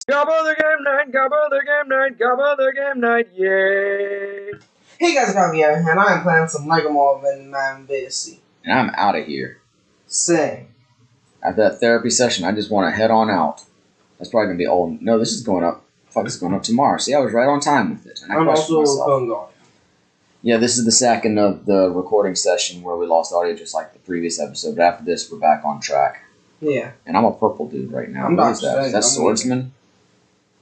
Gabba the game night, Gabba the game night, Gabba the game night, yay! Hey guys, Gabba here, and I am playing some Lego Marvel Man Fantasy. And I'm out of here. Same. After that therapy session, I just want to head on out. That's probably going to be old. No, this is going up. Fuck, this is going up tomorrow. See, I was right on time with it. And I questioned myself. Yeah, this is the second of the recording session where we lost audio just like the previous episode. But after this, we're back on track. Yeah. And I'm a purple dude right now. What is that? Is that Swordsman?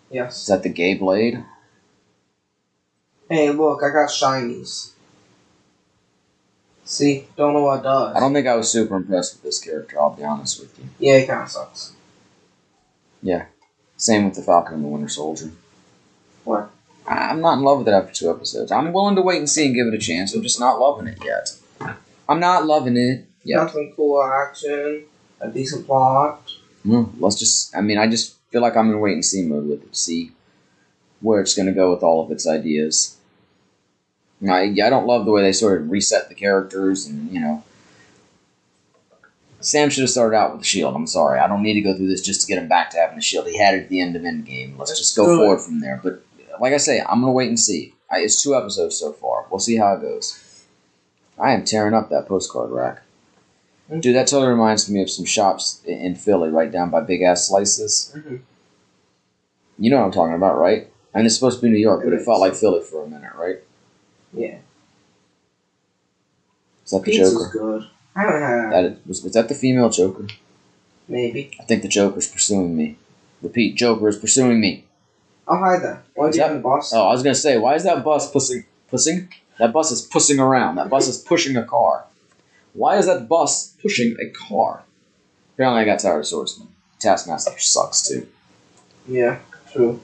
Yes. Is that the gay blade? Hey, look, I got shinies. See? Don't know what it does. I don't think I was super impressed with this character, I'll be honest with you. Yeah, it kind of sucks. Yeah. Same with the Falcon and the Winter Soldier. What? I'm not in love with it after 2 episodes. I'm willing to wait and see and give it a chance. I'm just not loving it yet. I'm not loving it yet. Got some cool action, a decent plot. I just feel like I'm in wait and see mode with it to see where it's going to go with all of its ideas. I don't love the way they sort of reset the characters and, Sam should have started out with the shield. I'm sorry. I don't need to go through this just to get him back to having the shield. He had it at the end of Endgame. Let's just go forward from there. But like I say, I'm going to wait and see. It's 2 episodes so far. We'll see how it goes. I am tearing up that postcard rack. Dude, that totally reminds me of some shops in Philly right down by Big Ass Slices. Mm-hmm. You know what I'm talking about, right? I mean, it's supposed to be New York, but it felt like Philly for a minute, right? Yeah. Is that the Pizza's Joker? Good. I haven't had Was that the female Joker? Maybe. I think the Joker's pursuing me. Repeat, Joker is pursuing me. I'll hide that. Why do you have the bus? Oh, I was going to say, why is that bus pussing? That bus is pussing around. That bus is pushing a car. Why is that bus pushing a car? Apparently I got tired of Swordsman. Taskmaster sucks, too. Yeah, true.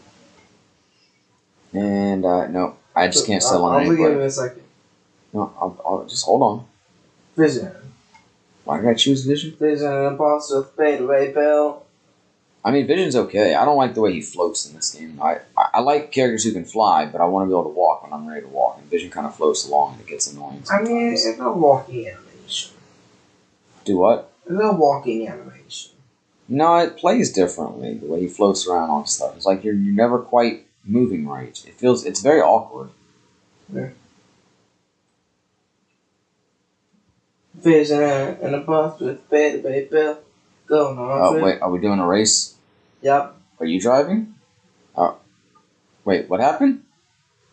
And, no, I just can't sell on anybody. I'll give it a second. No, I'll just hold on. Vision. Why did I choose Vision? Vision and boss with fadeaway bill. I mean, Vision's okay. I don't like the way he floats in this game. I like characters who can fly, but I want to be able to walk when I'm ready to walk. And Vision kind of floats along and it gets annoying sometimes. I mean, it's a walking animation. Do what? It's a walking animation. No, it plays differently, the way he floats around on stuff. It's like you're never quite moving right. It's very awkward. Yeah. Vision and a bus with fadeaway bill. Going on. Oh, wait, are we doing a race? Yep. Are you driving? Wait, what happened?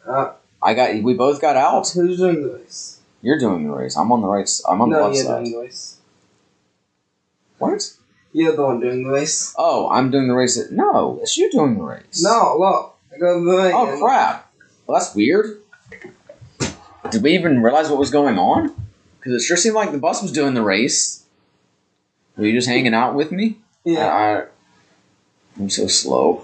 We both got out. Who's doing the race? You're doing the race. I'm on the right. I'm on the left side. No, you're doing the race. What? You're the one doing the race. Oh, I'm doing the race. No, it's you doing the race. No, look. I got the race. Oh, crap. Well, that's weird. Did we even realize what was going on? Because it sure seemed like the bus was doing the race. Were you just hanging out with me? Yeah. I'm so slow.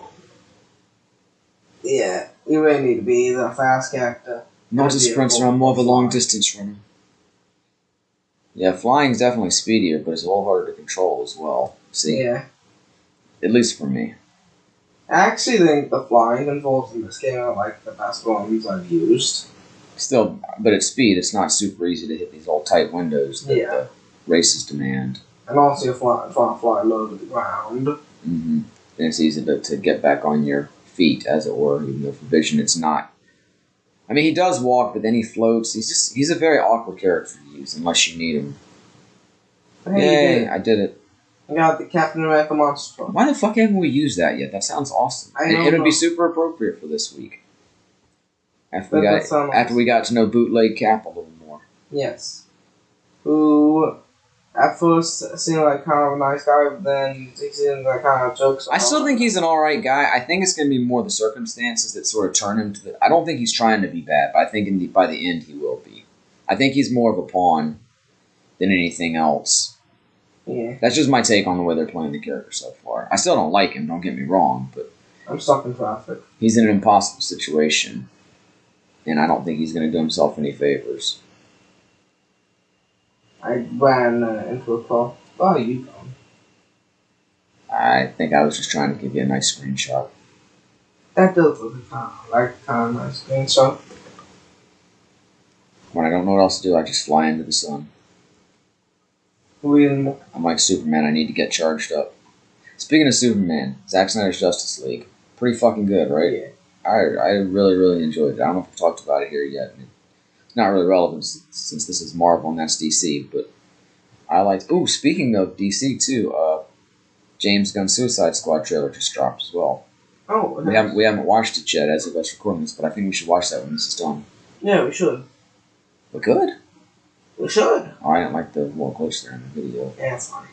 Yeah, you really need to be the fast character. Not a sprinter, I'm more of a long-distance runner. Yeah, flying's definitely speedier, but it's a little harder to control as well. See? Yeah. At least for me. I actually think the flying controls in this game are like the best ones I've used. Still, but at speed, it's not super easy to hit these all tight windows that the races demand. And also you're trying to fly low to the ground. Mm-hmm. And it's easy to get back on your feet, as it were, even though for Vision it's not. I mean, he does walk, but then he floats. He's a very awkward character to use, unless you need him. Hey, Yay, I did it. I got the Captain America monster truck. Why the fuck haven't we used that yet? That sounds awesome. It would be super appropriate for this week. After we got to know Bootleg Cap a little more. Yes. Who at first seemed like kind of a nice guy, but then he seemed like kind of jokes. I still think he's an alright guy. I think it's going to be more the circumstances that sort of turn him to the... I don't think he's trying to be bad, but I think by the end he will be. I think he's more of a pawn than anything else. Yeah. That's just my take on the way they're playing the character so far. I still don't like him, don't get me wrong, but... I'm stuck in traffic. He's in an impossible situation, and I don't think he's going to do himself any favors. I ran into a car. Oh, you come. I think I was just trying to give you a nice screenshot. That does look kind of nice screenshot. When I don't know what else to do, I just fly into the sun. I'm like Superman, I need to get charged up. Speaking of Superman, Zack Snyder's Justice League. Pretty fucking good, right? Yeah. I really, really enjoyed it. I don't know if we talked about it here yet. It's not really relevant since this is Marvel and that's DC, but I liked... Ooh, speaking of DC, too, James Gunn's Suicide Squad trailer just dropped as well. Oh, We haven't watched it yet as of us recording this, but I think we should watch that when this is done. Yeah, we should. But good. We should. Oh, I didn't like the more glitch there in the video. Yeah, it's fine.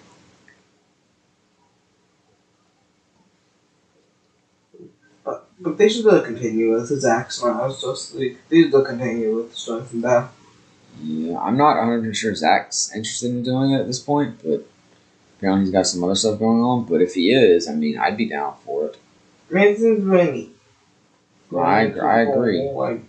But they should continue with Zack Snyder's Justice League. They should continue with Strength and Death. Yeah, I'm not 100% sure Zach's interested in doing it at this point, but apparently he's got some other stuff going on. But if he is, I mean, I'd be down for it. I mean, it seems very neat. I agree. Like,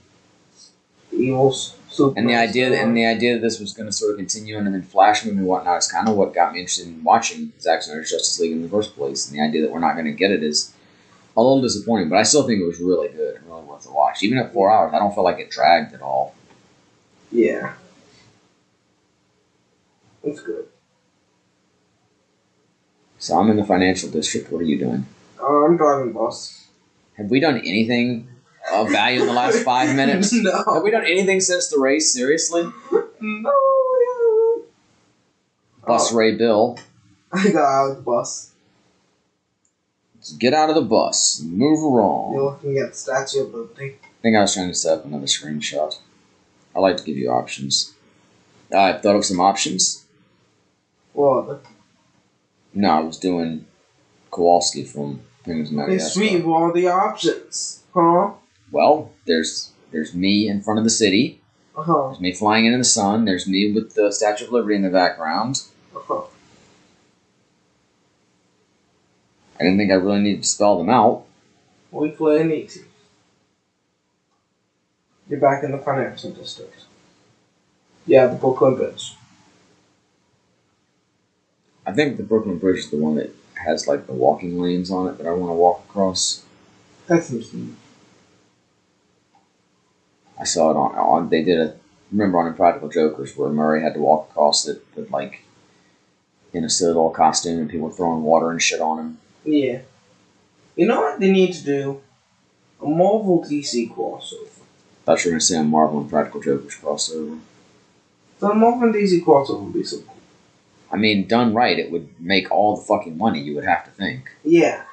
evil super. And the idea that this was going to sort of continue and then Flash movie and whatnot is kind of what got me interested in watching Zack Snyder's Justice League in the first place. And the idea that we're not going to get it is a little disappointing, but I still think it was really good and really worth a watch. Even at 4 hours, I don't feel like it dragged at all. Yeah. It's good. So I'm in the financial district. What are you doing? I'm driving bus. Have we done anything of value in the last 5 minutes? No. Have we done anything since the race? Seriously? No. Bus Ray Bill. I got out of the bus. Let's get out of the bus. Move along. You're looking at the Statue of Liberty. I think I was trying to set up another screenshot. I like to give you options. I've thought of some options. What? No, I was doing Kowalski from Penguins of Madagascar. Sweet, what are the options? Huh? Well, there's me in front of the city. Uh-huh. There's me flying into the sun. There's me with the Statue of Liberty in the background. Uh-huh. I didn't think I really needed to spell them out. We clearly need to. You're back in the financial district. Yeah, the Brooklyn Bridge. I think the Brooklyn Bridge is the one that has like the walking lanes on it that I want to walk across. That's interesting. I saw it on they did a remember on Impractical Jokers where Murray had to walk across it with like in a silly little costume and people were throwing water and shit on him. Yeah. You know what they need to do? A Marvel DC crossover. Thought you were gonna say a Marvel and Practical Jokers crossover. So a Marvel and DC crossover would be so cool. I mean, done right, it would make all the fucking money you would have to think. Yeah.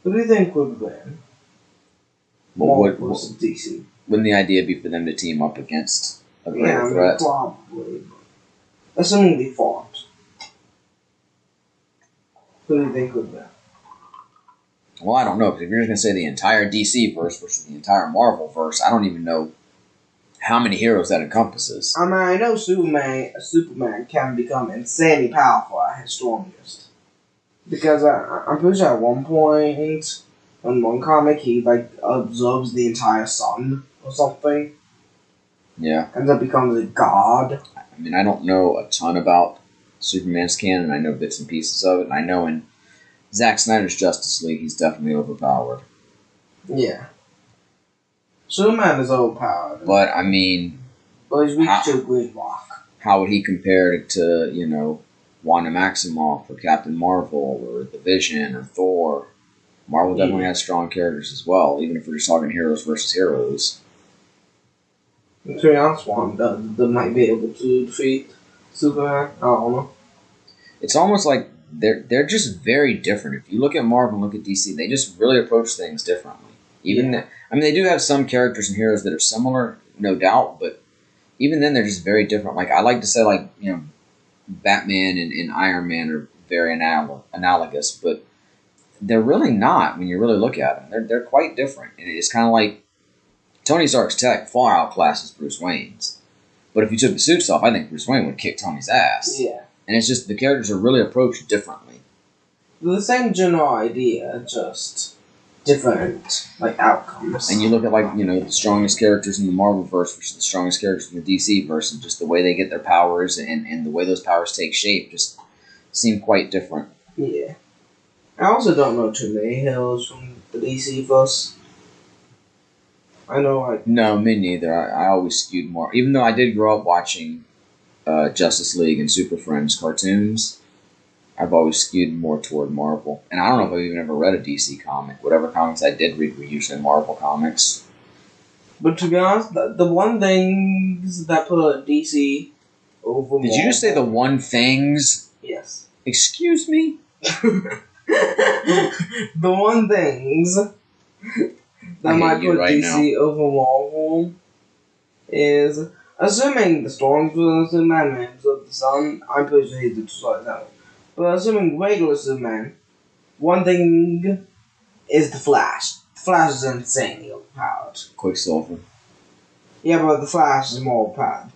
What do you think would win? Marvel versus DC. Wouldn't the idea be for them to team up against a greater Yeah, I mean, threat? probably. Assuming they fought. Who do you think would win? Well, I don't know, because if you're just going to say the entire DC verse versus the entire Marvel verse, I don't even know how many heroes that encompasses. I mean, I know Superman can become insanely powerful at his strongest. Because I'm pretty sure at one point, in one comic, he, like, absorbs the entire sun or something. Yeah. And then becomes a god. I mean, I don't know a ton about Superman's canon. I know bits and pieces of it, and I know in Zack Snyder's Justice League, he's definitely overpowered. Yeah. Superman is overpowered. But, I mean... But he's weak to Gridlock. How would he compare it to, you know, Wanda Maximoff or Captain Marvel or The Vision or Thor? Marvel definitely has strong characters as well, even if we're just talking heroes versus heroes. To be honest, Wanda might be able to defeat Superman. I don't know. It's almost like they're just very different. If you look at Marvel and look at DC, they just really approach things differently. I mean, they do have some characters and heroes that are similar, no doubt, but even then, they're just very different. Like, I like to say, like, you know, Batman and Iron Man are very analogous, but they're really not when you really look at them. They're quite different. And it's kind of like Tony Stark's tech far outclasses Bruce Wayne's. But if you took the suits off, I think Bruce Wayne would kick Tony's ass. Yeah. And it's just the characters are really approached differently. The same general idea, just different, like, outcomes. And you look at, like, you know, the strongest characters in the Marvel verse versus the strongest characters in the DC verse, and just the way they get their powers and the way those powers take shape just seem quite different. Yeah. I also don't know too many heroes from the DC verse. I know, like... No, me neither. I always skewed more. Even though I did grow up watching Justice League and Super Friends cartoons, I've always skewed more toward Marvel. And I don't know if I've even ever read a DC comic. Whatever comics I did read were usually Marvel comics. But to be honest, the one things that put DC over Marvel... Did you just say the one things? Yes. Excuse me? The one things that might put DC over Marvel is, assuming the storms with Superman names of the sun, I'm pretty sure he's the that. But assuming regular Superman, one thing is the Flash. The Flash is insanely overpowered. Quicksilver. Yeah, but the Flash is more overpowered.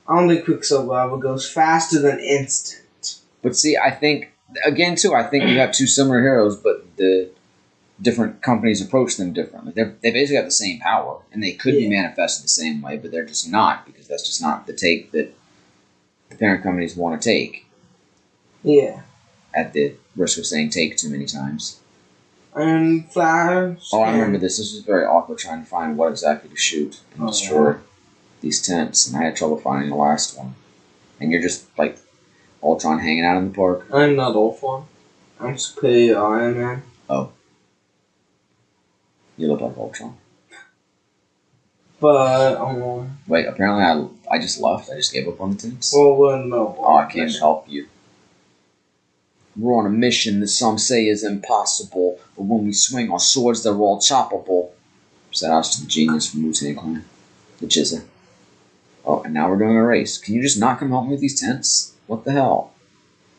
I don't think Quicksilver ever goes faster than instant. But see, I think, again, too, I think you have two similar heroes, but the different companies approach them differently. They basically have the same power, and they could be manifested the same way, but they're just not, because that's just not the take that the parent companies want to take. Yeah. At the risk of saying take too many times. And Flash... Oh, I remember this. This was very awkward trying to find what exactly to shoot and destroy these tents, and I had trouble finding the last one. And you're just, like, Ultron hanging out in the park. I'm not Ultron. I'm Superior Iron Man. Oh. You look like Ultron. But, Wait, apparently I just left. I just gave up on the tents. Well, we're in the middle. Oh, I can't help you. We're on a mission that some say is impossible, but when we swing our swords, they're all choppable. Shout out to the genius from Wu-Tang Clan. The Jizza. Oh, and now we're doing a race. Can you just not come help me with these tents? What the hell?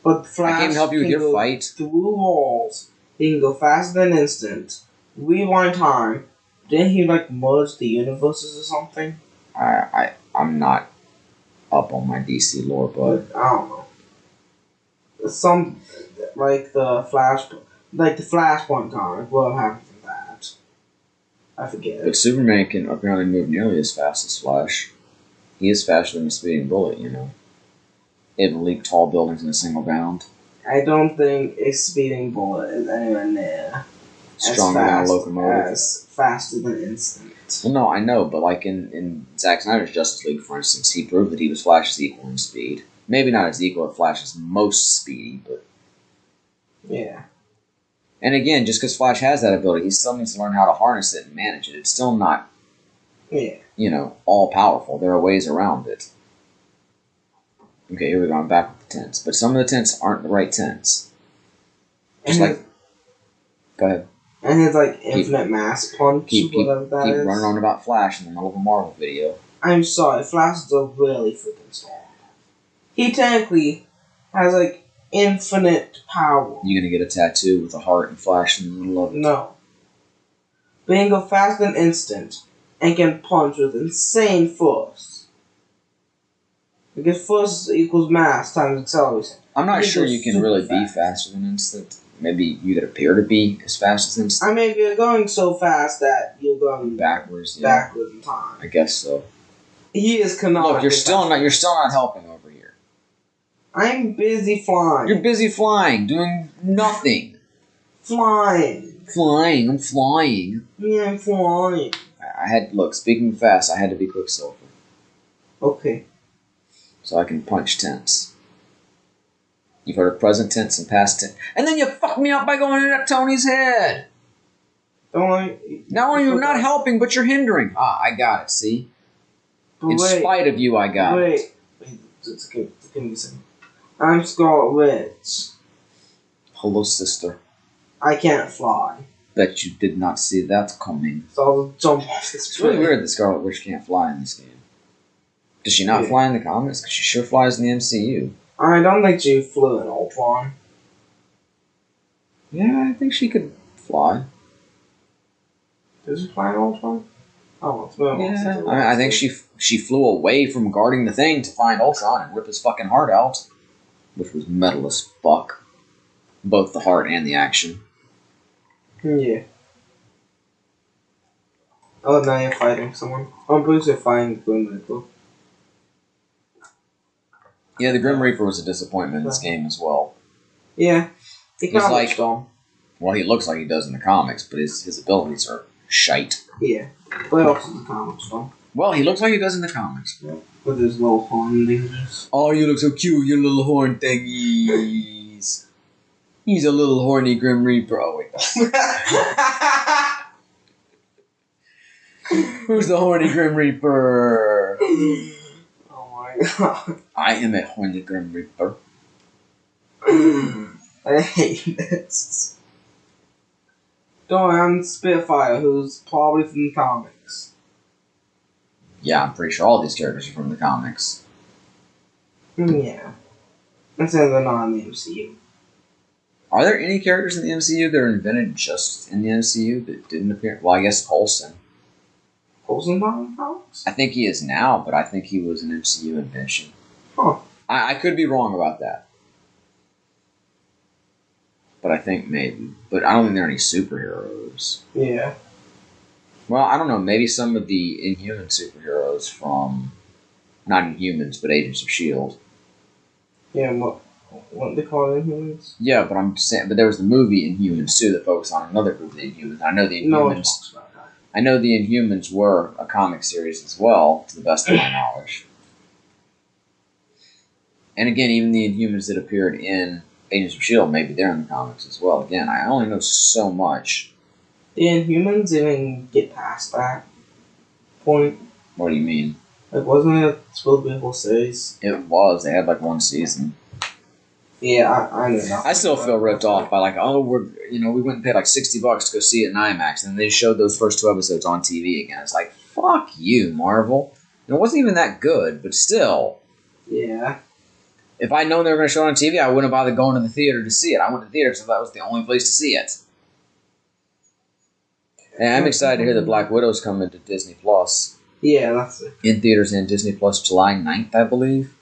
But Flash I can't help you with your fight. Through walls. He can go faster than instant. Rewind time. Didn't he, like, merge the universes or something? I'm not up on my DC lore, but I don't know. Some, like the Flashpoint comic, what happened from that? I forget. But Superman can apparently move nearly as fast as Flash. He is faster than a speeding bullet, you know. It will leap tall buildings in a single bound. I don't think a speeding bullet is anywhere near stronger than a locomotive. As faster than instant. Well, no, I know, but like in Zack Snyder's Justice League, for instance, he proved that he was Flash's equal in speed. Maybe not as equal as Flash's most speedy, but... Yeah. And again, just because Flash has that ability, he still needs to learn how to harness it and manage it. It's still not, all-powerful. There are ways around it. Okay, here we go. I'm back with the tents. But some of the tents aren't the right tents. Just Go ahead. And his, infinite mass punch, keep whatever that is. Keep running on about Flash in the middle of a Marvel video. I'm sorry, Flash is a really freaking strong. He technically has, infinite power. You gonna get a tattoo with a heart and Flash in the middle of it? No. But he can go fast and instant, and can punch with insane force. Because force equals mass times acceleration. I'm not sure you can really be faster than instant. Maybe you could appear to be as fast as instant. I mean, if you're going so fast that you're going backwards in time. I guess so. He is canonically. Look, you're still not helping over here. I'm busy flying. You're busy flying, doing nothing. Flying. I'm flying. Yeah, I'm flying. Speaking fast, I had to be Quicksilver. Okay. So I can punch tents. You've heard of present tense and past tense. And then you fucked me up by going in at Tony's head. Not only you're not helping, but you're hindering. I got it, see? In spite of you, I got it. Wait. I'm Scarlet Witch. Hello, sister. I can't fly. Bet you did not see that coming. So I'll jump off this It's really weird that Scarlet Witch can't fly in this game. Does she not fly in the comics? Because she sure flies in the MCU. I don't think she flew in Ultron. Yeah, I think she could fly. Does she fly in Ultron? Oh, it's been I think she flew away from guarding the thing to find Ultron and rip his fucking heart out. Which was metal as fuck. Both the heart and the action. Yeah. Oh, now you're fighting someone. I'm pretty sure fighting the Grim Reaper. Yeah, the Grim Reaper was a disappointment in this game as well. Yeah. He's well, he looks like he does in the comics, but his abilities are shite. Yeah. But also in the comics, though. Well, he looks like he does in the comics. Yeah. With his little horn thingies. Oh, you look so cute, your little horn thingies. He's a little horny Grim Reaper. Oh, wait. Who's the horny Grim Reaper? Oh my god. I am a horny Grim Reaper. I hate this. Dorian Spitfire, who's probably from the comics. Yeah, I'm pretty sure all these characters are from the comics. Yeah. Instead they're not in the MCU. Are there any characters in the MCU that are invented just in the MCU that didn't appear? Well, I guess Coulson. Coulson's not in the comics? I think he is now, but I think he was an MCU invention. Huh. I could be wrong about that. But I think maybe. But I don't think there are any superheroes. Yeah. Well, I don't know. Maybe some of the Inhuman superheroes from... Not Inhumans, but Agents of S.H.I.E.L.D. Yeah, what they call it, Inhumans? Yeah, but I'm saying... But there was the movie Inhumans, too, that focused on another group of the Inhumans. I know the Inhumans... No one talks about that. I know the Inhumans were a comic series as well, to the best of my knowledge. And again, even the Inhumans that appeared in Agents of S.H.I.E.L.D., maybe they're in the comics as well. Again, I only know so much. The Inhumans didn't get past that point. What do you mean? Like, wasn't it supposed to be a whole series? It was. They had like one season. Yeah, I knew that. I still feel ripped off by like, oh, we went and paid like $60 to go see it in IMAX, and they showed those first 2 episodes on TV again. It's like, fuck you, Marvel. And it wasn't even that good, but still. Yeah. If I'd known they were going to show it on TV, I wouldn't have bothered going to the theater to see it. I went to the theater because that was the only place to see it. And I'm excited to hear that Black Widow's coming to Disney Plus. Yeah, that's it. In theaters and Disney Plus July 9th, I believe.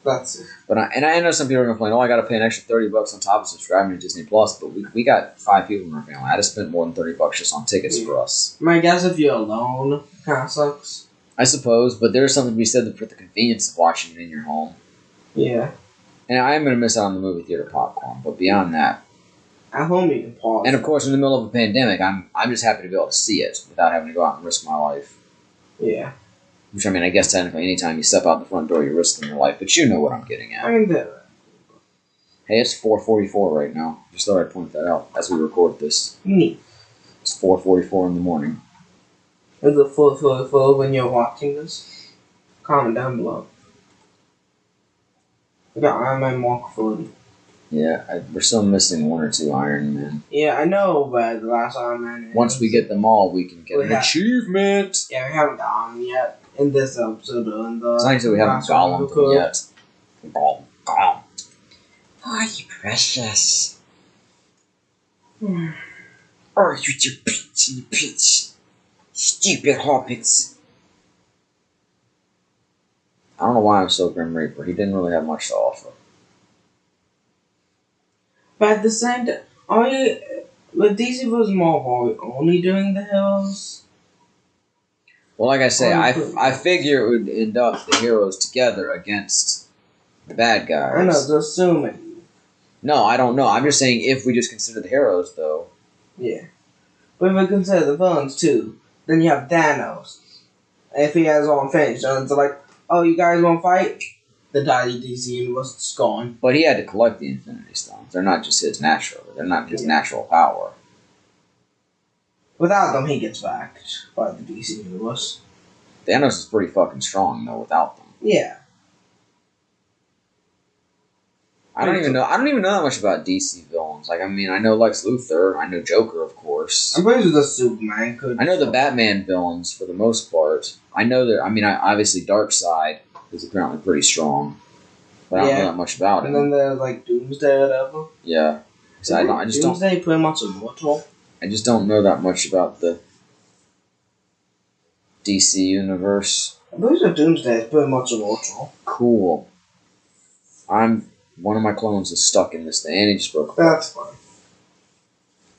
That's it. But I know some people are going to complain, I got to pay an extra $30 on top of subscribing to Disney Plus, but we got 5 people in our family. I just spent more than $30 just on tickets for us. My guess if you're alone, kind of sucks. I suppose, but there's something to be said for the convenience of watching it in your home. Yeah. And I am going to miss out on the movie theater popcorn, but beyond that. At home you can pause. And of course, in the middle of a pandemic, I'm just happy to be able to see it without having to go out and risk my life. Yeah. Which, I mean, I guess technically anytime you step out the front door, you're risking your life, but you know what I'm getting at. I can do that. Hey, it's 4:44 right now. Just thought I'd point that out as we record this. Neat. It's 4:44 in the morning. Is it full when you're watching this? Comment down below. I got Iron Man Mark 40. Yeah, we're still missing 1 or 2 Iron Men. Yeah, I know, but the last Iron Man is... Once we get them all, we can get an achievement! Yeah, we haven't gotten them yet. In this episode, in the... It's nice that we haven't gotten them yet. Oh, you precious. Oh, you pitch in the pitch. Stupid hobbits. I don't know why I'm so Grim Reaper. He didn't really have much to offer. But at the same time, with DC vs. Marvel, are we only doing the heroes? Well, like I say, I figure it would end up the heroes together against the bad guys. I know, just assuming. No, I don't know. I'm just saying if we just consider the heroes, though. Yeah. But if we consider the villains, too, then you have Thanos. If he has all finished, and it's like, oh, you guys want to fight? The entire DC universe is gone. But he had to collect the Infinity Stones. They're not just his natural. They're not his natural power. Without them, he gets backed by the DC universe. Thanos is pretty fucking strong, though, without them. Yeah. I don't even know that much about DC villains. Like, I mean, I know Lex Luthor. I know Joker, of course. I'm pretty sure the Superman could. I know the Batman villains for the most part. I know that. I mean, obviously Darkseid is apparently pretty strong, but I don't know that much about him. And then there's like Doomsday or whatever. Yeah, so I just don't. Doomsday pretty much immortal. I just don't know that much about the DC universe. I'm pretty sure Doomsday is pretty much immortal. Cool. One of my clones is stuck in this thing, and he just broke apart. That's fine.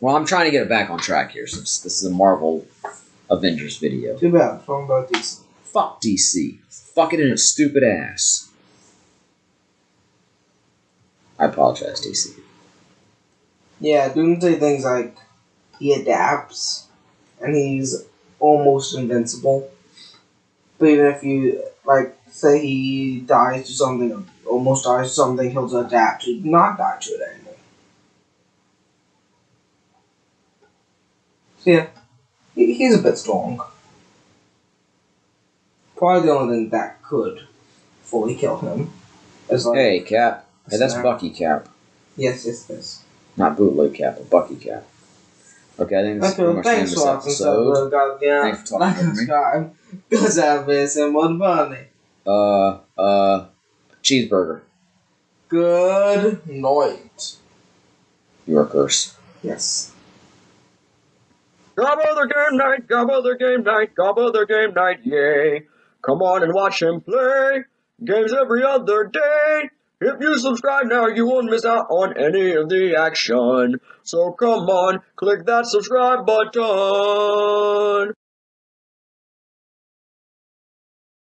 Well, I'm trying to get it back on track here, since this is a Marvel Avengers video. Too bad. I'm talking about DC. Fuck DC. Fuck it in its stupid ass. I apologize, DC. Yeah, Doomsday things like he adapts, and he's almost invincible. But even if you, like, say he dies to something, or almost dies to something, he'll adapt to not die to it anymore. So yeah, he's a bit strong. Probably the only thing that could fully kill him is like. Hey, Cap. Hey, that's snap. Bucky Cap. Yes. Not bootleg Cap, but Bucky Cap. Okay, I think this is pretty much the end of this episode. Thanks for talking with me. Subscribe, because I've been some more funny. Cheeseburger. Good night. You are cursed. Yes. Gabba the game night, Gabba the game night, Gabba the game night, yay. Come on and watch him play games every other day. If you subscribe now, you won't miss out on any of the action. So come on, click that subscribe button.